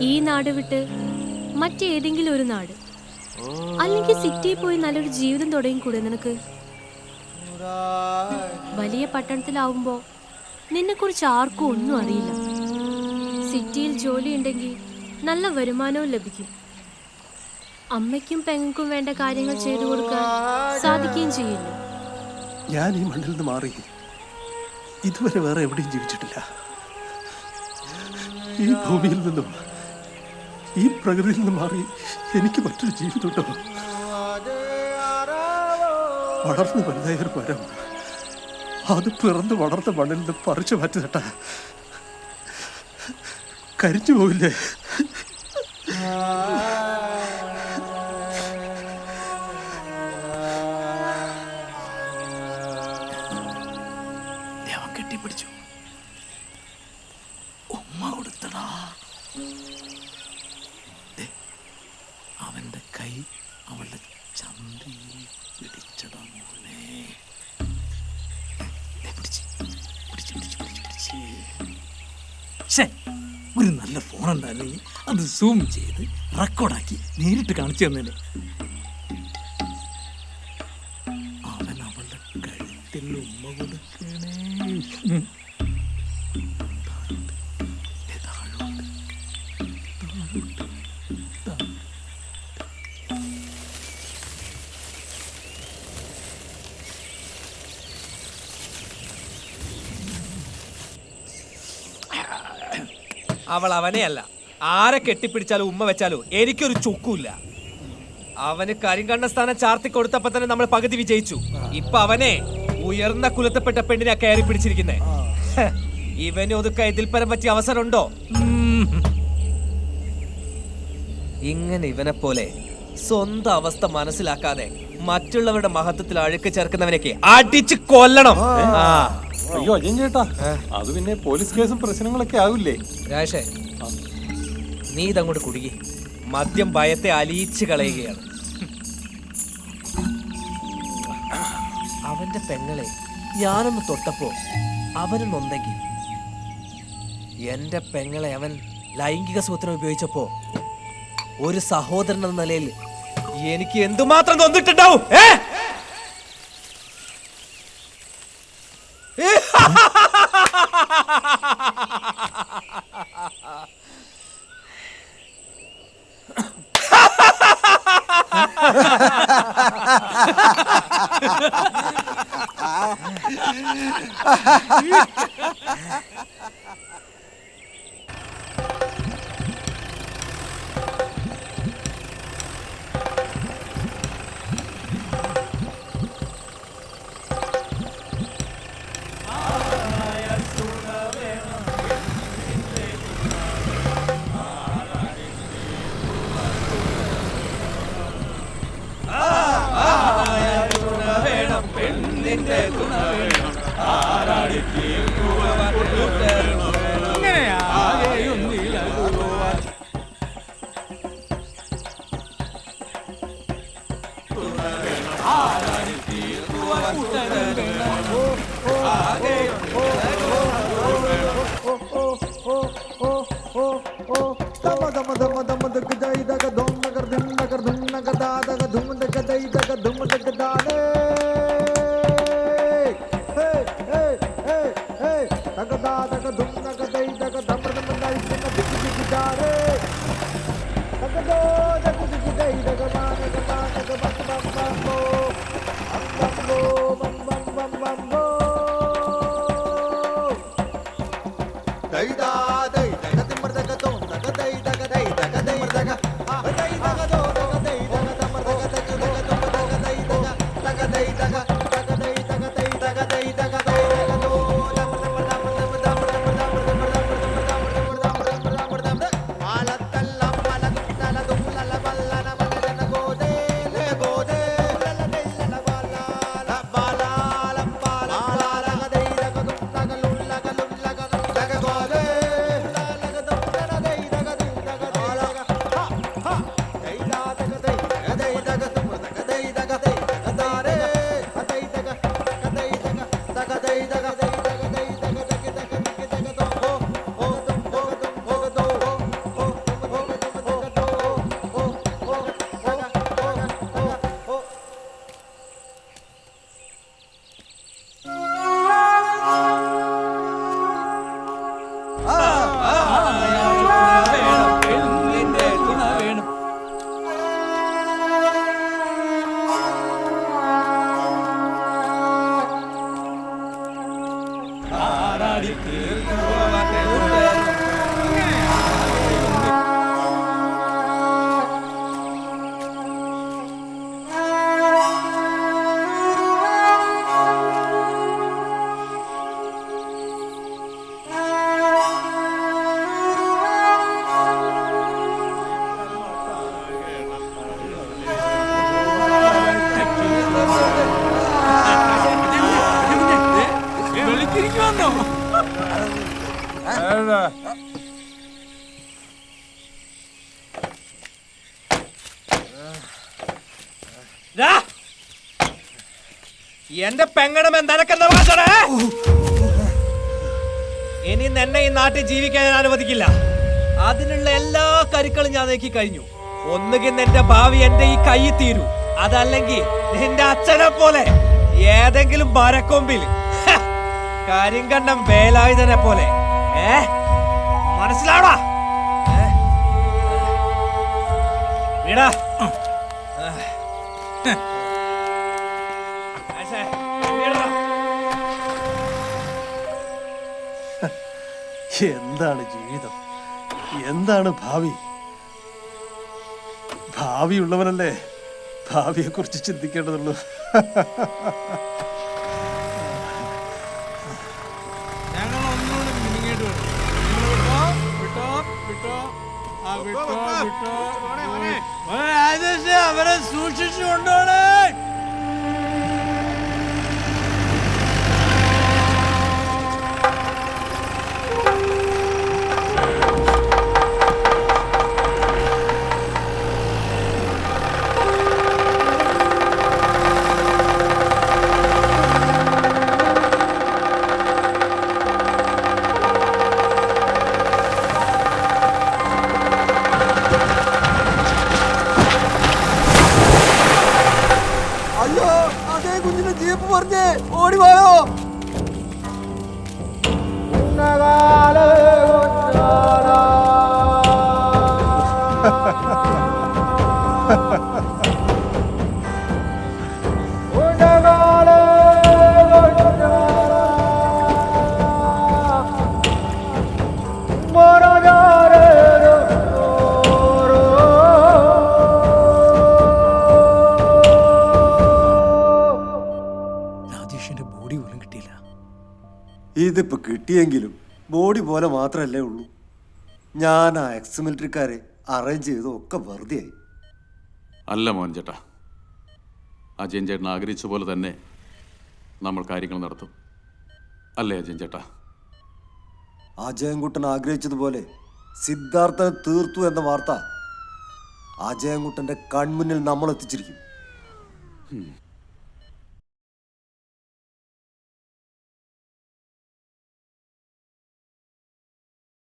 ഈ നാട് വിട്ട് മറ്റേതെങ്കിലും ഒരു നാട്, അല്ലെങ്കിൽ സിറ്റിയിൽ പോയി നല്ലൊരു ജീവിതം തുടങ്ങിക്കൂടെ നിനക്ക്? വലിയ പട്ടണത്തിലാവുമ്പോ നിന്നെക്കുറിച്ച് ആർക്കും ഒന്നും അറിയില്ല. സിറ്റിയിൽ ജോലി ഉണ്ടെങ്കിൽ നല്ല വരുമാനവും ലഭിക്കും. അമ്മയ്ക്കും പെങ്ങൾക്കും വേണ്ട കാര്യങ്ങൾ ചെയ്തു കൊടുക്കാൻ സാധിക്കുകയും ചെയ്യില്ല. ഞാൻ ഈ മണ്ണിൽ നിന്ന് മാറി ഇതുവരെ വേറെ എവിടെയും ജീവിച്ചിട്ടില്ല. ഈ ഭൂമിയിൽ നിന്നും ഈ പ്രകൃതിയിൽ നിന്നും മാറി എനിക്ക് മറ്റൊരു ജീവിതമുണ്ടോ? വളർന്നു വലുതായ ഒരു മരം അത് പിറന്ന് വളർന്ന മണ്ണിൽ നിന്ന് പറിച്ചു മാറ്റി നട്ട കരിഞ്ഞു പോവില്ലേ? അവൻ കെട്ടിപ്പിടിച്ചു. ഉമ്മ കൊടുത്തടാ. അവന്റെ കൈ അവളുടെ ചന്തിയിൽ പിടിച്ചടാ മോനെ. ഒരു നല്ല ഫോൺ ഉണ്ടായിരുന്നെങ്കിൽ അത് സൂം ചെയ്ത് റെക്കോർഡാക്കി നേരിട്ട് കാണിച്ചു തന്നെ. അവൻ അവളുടെ കഴുത്തിൽ ഉമ്മ കൊടുക്കണേ. അവൾ അവനെയല്ല, ആരെ കെട്ടിപ്പിടിച്ചാലും ഉമ്മ വെച്ചാലും എനിക്കൊരു ചുക്കൂല്ല. അവന് കരിങ്കണ്ണ സ്ഥാനം ചാർത്തി കൊടുത്തപ്പോ തന്നെ നമ്മൾ പകുതി വിജയിച്ചു. ഇപ്പൊ അവനെ ഉയർന്ന കുലത്തപ്പെട്ട പെണ്ണിനെ കയറി പിടിച്ചിരിക്കുന്നേ. ഇവന് ഒതുക്ക ഇതിൽ പരം പറ്റിയ അവസരമുണ്ടോ? ഇങ്ങനെ ഇവനെ പോലെ സ്വന്തം അവസ്ഥ മനസ്സിലാക്കാതെ മറ്റുള്ളവരുടെ മഹത്വത്തിൽ അഴുക്ക് ചേർക്കുന്നവനൊക്കെ അടിച്ച് കൊല്ലണം. അയ്യോ അജയൻ ചേട്ടാ, അത് പിന്നെ പോലീസ് കേസും പ്രശ്നങ്ങളൊക്കെ ആവില്ലേ? രാജേഷേ, നീ ഇതങ്ങോട്ട് കുടുങ്ങി. മദ്യം ഭയത്തെ അലിയിച്ച് കളയുകയാണ്. അവന്റെ പെങ്ങളെ ഞാനൊന്ന് തൊട്ടപ്പോ അവന് നൊന്നെങ്കിൽ, എന്റെ പെങ്ങളെ അവൻ ലൈംഗിക സൂത്രം ഉപയോഗിച്ചപ്പോ ഒരു സഹോദരൻ എന്ന നിലയിൽ എനിക്ക് എന്തുമാത്രം നൊന്നിട്ടുണ്ടാവും. ദാ, എന്റെ പെങ്ങടം നിനക്കെന്താ വാസടേ? ഇനി നിന്നെ ഈ നാട്ടിൽ ജീവിക്കാൻ ഞാൻ അനുവദിക്കില്ല. അതിനുള്ള എല്ലാ കരുക്കളും ഞാൻ നീക്കി കഴിഞ്ഞു. ഒന്നുകിൽ നിന്റെ ഭാവി എന്റെ ഈ കൈ തീരൂ, അതല്ലെങ്കിൽ നിന്റെ അച്ഛനെ പോലെ ഏതെങ്കിലും മരക്കൊമ്പിൽ കരിങ്കണ്ണം വേലായുധനെ പോലെ. മനസ്സിലാവടാ? വീടാ എന്താണ് ജീവിതം, എന്താണ് ഭാവി? ഭാവിയുള്ളവനല്ലേ ഭാവിയെ കുറിച്ച് ചിന്തിക്കേണ്ടതുള്ളൂ. അവരെ സൂക്ഷിച്ചു കൊണ്ടോണേ. അയ്യോ, അതേ കുഞ്ഞിന്റെ ജീപ്പ് പറഞ്ഞേ ഓടി പോയോ? രാജേഷിന്റെ ബോഡി പോലും കിട്ടിയില്ല. ഇതിപ്പോ കിട്ടിയെങ്കിലും ബോഡി പോലെ മാത്രമല്ലേ ഉള്ളൂ. ഞാൻ ആ എക്സ് മിലിറ്ററിക്കാരെ അറേഞ്ച് ചെയ്തൊക്കെ വെറുതെ ആയി. അല്ല മോഹൻ ചേട്ടാ, അജയൻ ചേട്ടൻ ആഗ്രഹിച്ച പോലെ തന്നെ നമ്മൾ കാര്യങ്ങൾ നടത്തും. അല്ലേ അജയൻ ചേട്ടാ? അജയൻകുട്ടൻ ആഗ്രഹിച്ചതുപോലെ സിദ്ധാർത്ഥനെ തീർത്തു എന്ന വാർത്ത അജയൻകുട്ടന്റെ കൺമുന്നിൽ നമ്മൾ എത്തിച്ചിരിക്കും.